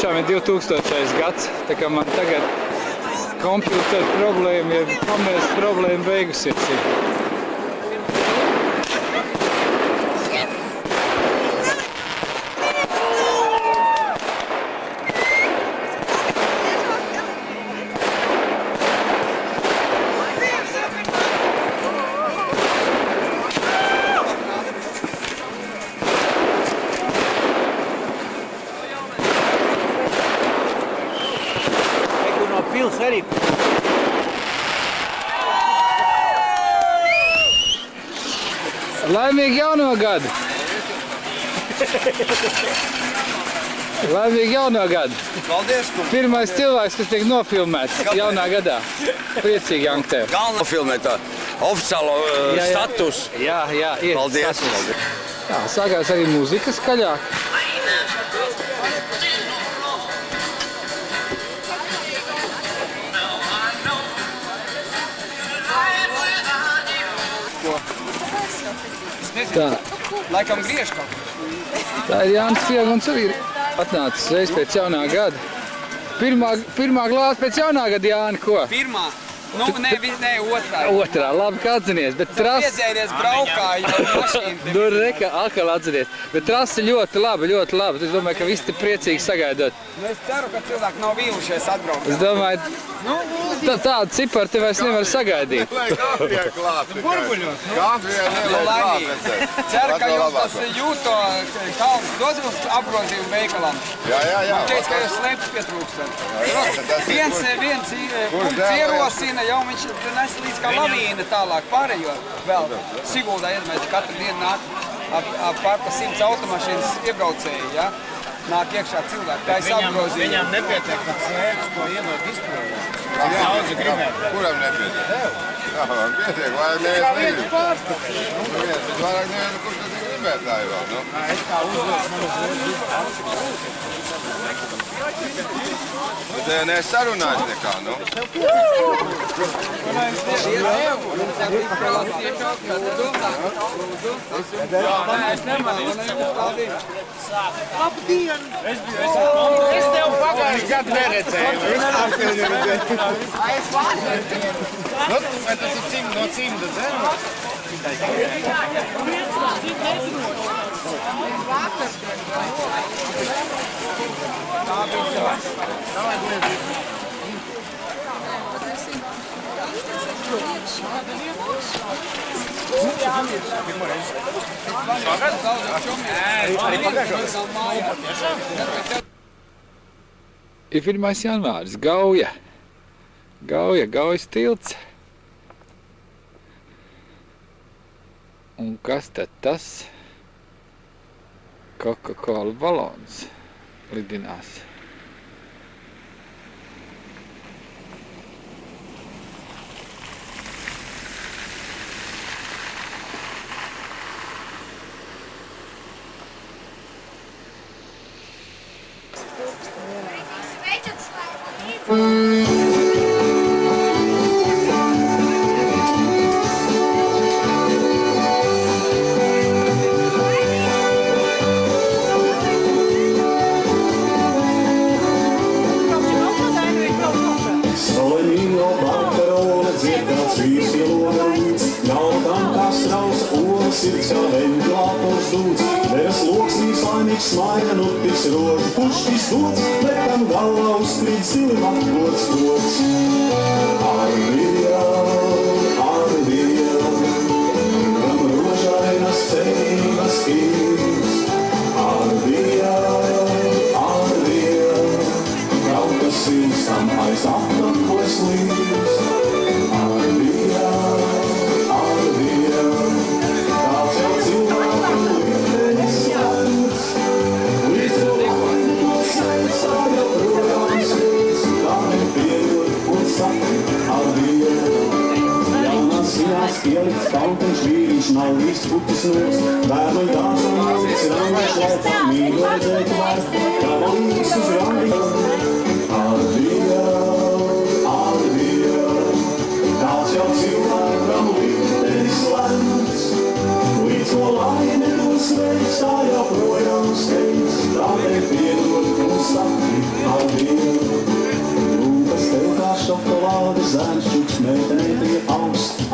tiešām ir 2000. gads, tā kā man tagad kompjūteru problēma, ja pamērs problēma beigusies ir. Pils arī. Laimīgi jauno gadu! Laimīgi jauno gadu! Paldies! Pirmais cilvēks, kas tiek nofilmēts jaunā gadā. Priecīgi, Jank, tev. Galvenā filmēt tā oficiālo status. Jā, ir. Paldies! Jā, sākās arī mūzika skaļāk. Tā. Laikam griež kaut ko. Tā ir Jānis Fieguns arī atnācis reiz pēc jaunā gada. Pirmā glāze pēc jaunā gada, Jāni, ko? Pirmā. Nu, nē, otrā. Otrā, labi, ka atzinies, bet trasa... Piedzēries braukāju ar mašīnu. Nu, reka, atkal atzinies. Bet trasa ļoti labi, ļoti labi. Es domāju, ka visi te priecīgi sagaidot. Nu, es ceru, ka cilvēki nav vīlušies atbraukt. Es domāju, tādu ciparu te vairs nevar sagaidīt. Burbuļos. Laimīgi. Ceru, ka jums tas jūto kalns dod uz apgrozījumu veikalam. Jā. Man teica, ka jūs slēpts pietrūkstat. Viens punkts ierosina, jau viņš nes līdz kā lavīna tālāk pārējo vēl. Siguldā iedomājas, katru dienu nāk pār pa 100 automašīnas iebraucēji, ja? Nāk iekšā cilvēki, tā ir apgrozījumi. Viņam nepietiek pat slēpts, ko iedod izpildē. Daudzi gribētu. Kuram nepietiek? Jā, man pietiek, vai neviens negrib. Neviens, bet vairāk neviens, kurš tas gribētu tā jau, nu? Es kā uzdošu man Bet te neesi sarunājis nekā, nu? Es tev pagājuši gadu neredzēju. Vai tas ir no cimda dzēma? Ir 1. janvāris, Gauja. Gaujas tilts. Un kas tad tas? Coca-Cola balons lidinās. Smaida nutis roži, puškis dots, bet tam galvā uzkrīt zili matkots dots. Arvija, kam rožainas cerības kīrs. Arvija, kaut kas sīns tam aiz apnakos līdz. Arvija, tāds jau cilvēku līmenis jāņas. Ielikts kautiņš, vīriņš nav viss putis nos. Bērnu dārs un mācis randiņš, lai tā mīlu redzētu vairs. Kavalīgs uz randiņš. Arvija, tāds jau cilvēkam liktenis lemts. Līdz ko laime nosveic, tā joprojām steidz. Tā te piedod un sapni.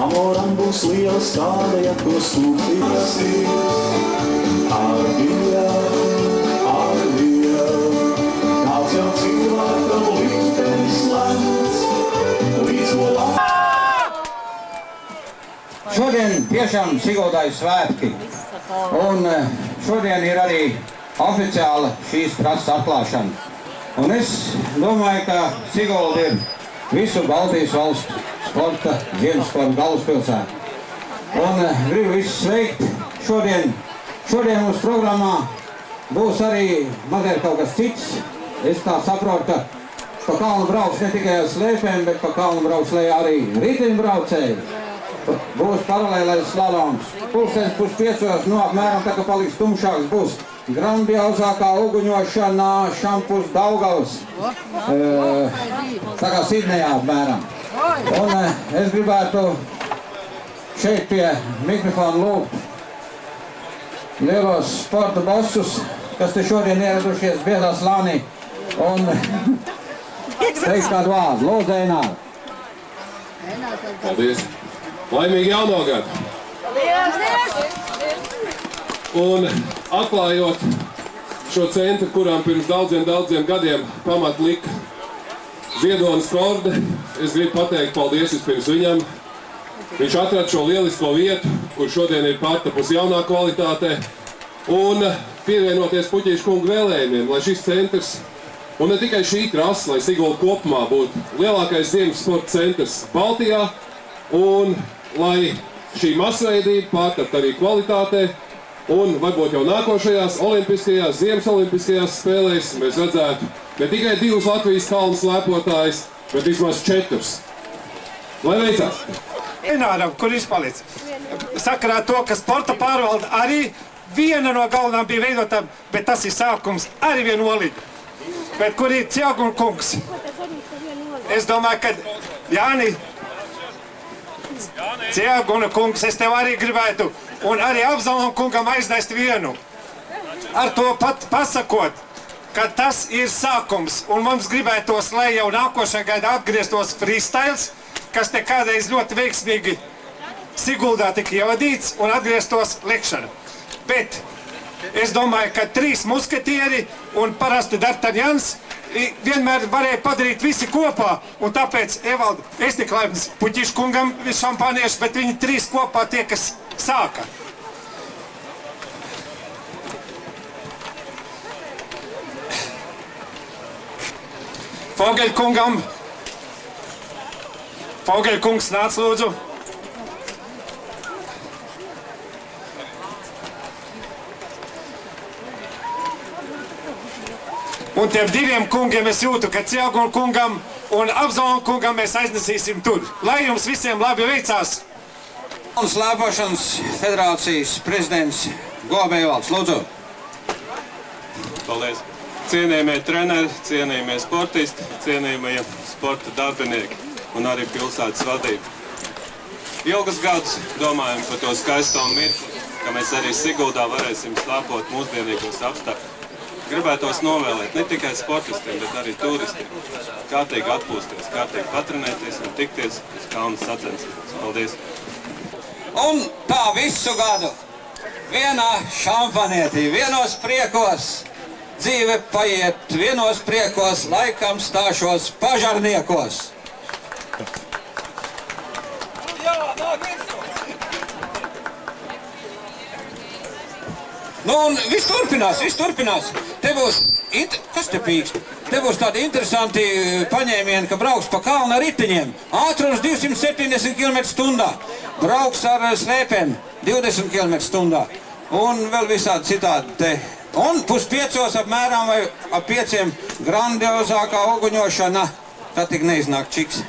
Amoram būs liels kāda, ja to stūpīsies. Ar Dievu, kāds jau cilvēkam liktenis lemts, līdz ko Šodien tiešām Siguldā ir svētki, un šodien ir arī oficiāla šīs trases atklāšana. Un es domāju, ka Sigulda ir visu Baltijas valstu sporta, ziemas galvaspilsēta. Un gribu visus sveikt. Šodien mūsu programmā būs arī mazliet kaut kas cits. Es tā saprotu, ka pa kalnu brauks ne tikai ar slēpēm, bet pa kalnu brauks arī riteņbraucēji. Būs paralēlais slaloms. Pulkstens 4:30, apmēram tā, ka paliks tumšāks, būs grandiozākā uguņošana Šampus Daugavas. Tā kā Sidnejā apmēram. Un es gribētu šeit pie mikrofona lūgt lielos sporta bosus, kas te šodien ieradušies biezā slānī, un teikt kādu vārdu. Lūdzu, Einār. Paldies! Laimīgi jauno gadu! Un atklājot šo centru, kurām pirms daudziem gadiem pamat lika Ziedonis Korde, es gribu pateikt paldies vispirms viņam. Viņš atrada šo lielisko vietu, kur šodien ir pārtapusi jaunā kvalitātē, un pievienoties Puķīša kunga vēlējumiem, lai šis centrs, un ne tikai šī trasa, lai Sigulda kopumā būtu lielākais ziemas sporta centrs Baltijā, un lai šī masveidība pārtapt arī kvalitātē, un varbūt jau nākošajās olimpiskajās, ziemas olimpiskajās spēlēs mēs redzētu ne tikai 2 Latvijas kalnu slēpotājus, bet vismaz 4. Lai veicās! Eināram, kur izpalicis? Sakarā to, ka sporta pārvalde arī viena no galvenām bija veidotām, bet tas ir sākums arī vienu olīgu. Bet kur ir Cieguna kungs? Es domāju, ka Jāni, Cieguna kungs, es tev arī gribētu, un arī Apzalam kungam aiznest vienu. Ar to pat pasakot, ka tas ir sākums, un mums gribētos, lai jau nākošajā gadā atgrieztos freestyles, kas te kādreiz ļoti veiksmīgi Siguldā tika ievadīts, un atgrieztos lekšana. Bet es domāju, ka 3 musketieri un parasti D'Artagnans vienmēr varēja padarīt visi kopā, un tāpēc, Evald, es tik laimnis Puķīša kungam šampānieši, bet viņi 3 kopā tie, kas sāka. Fogeļkungam. Fogeļkungs, nāc lūdzu. Un tiem 2 kungiem es jūtu, ka Cieguna kungam un Apzalam kungam mēs aiznesīsim tur. Lai jums visiem labi veicās! Un slēpošanas federācijas prezidents Gobe Evalds, lūdzu. Paldies! Cienījamie treneri, cienījamie sportisti, cienījamie sporta darbinieki un arī pilsētas vadība. Ilgus gadus domājam par to skaisto mirkli, ka mēs arī Siguldā varēsim slēpot mūsdienīgos apstākļus. Gribētos novēlēt ne tikai sportistiem, bet arī turistiem. Kārtīgi atpūsties, kārtīgi patrenēties un tikties uz kalnu sacensībās. Paldies! Un tā visu gadu vienā šampanietī, vienos priekos dzīve paiet, vienos priekos laikam stāšos pažarniekos. Nu, un viss turpinās. Te būs, kas te pīkst? Te būs tādi interesanti paņēmieni, ka brauks pa kalnu ar riteņiem. Ātrums 270 km/h. Brauks ar slēpēm 20 km/h. Un vēl visādi citādi te. Un 4:30 apmēram vai ap 5 grandiozākā uguņošana. Tā tik neiznāk čiks.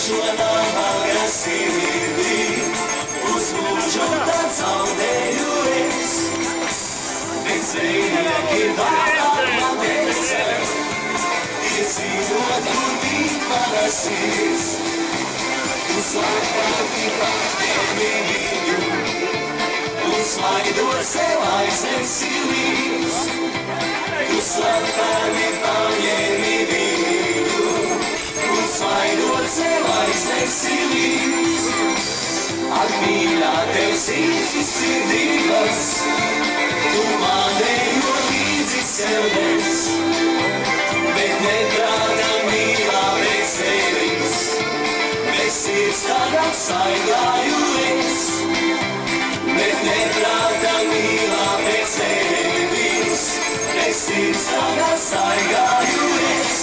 šo nabaga sirdī, uz mūžu tad zaudēju es. Bet zvejnieki vairāk man teica, iezīmot, kur bija mana sirds. Tu slēpti paņēmi viņu, un smaidot sev aizesi līdz. Tu slēpti paņēmi viņu, un smaidot sev aizesi līdz. Ak, mīļā, tev sīkis sirdības, tu mādējo līdzi sev nes. Bet neprātā mīlā pēc tevis, bez sirds tagad saigāju es. Bet neprātā mīlā pēc tevis, bez sirds tagad saigāju es.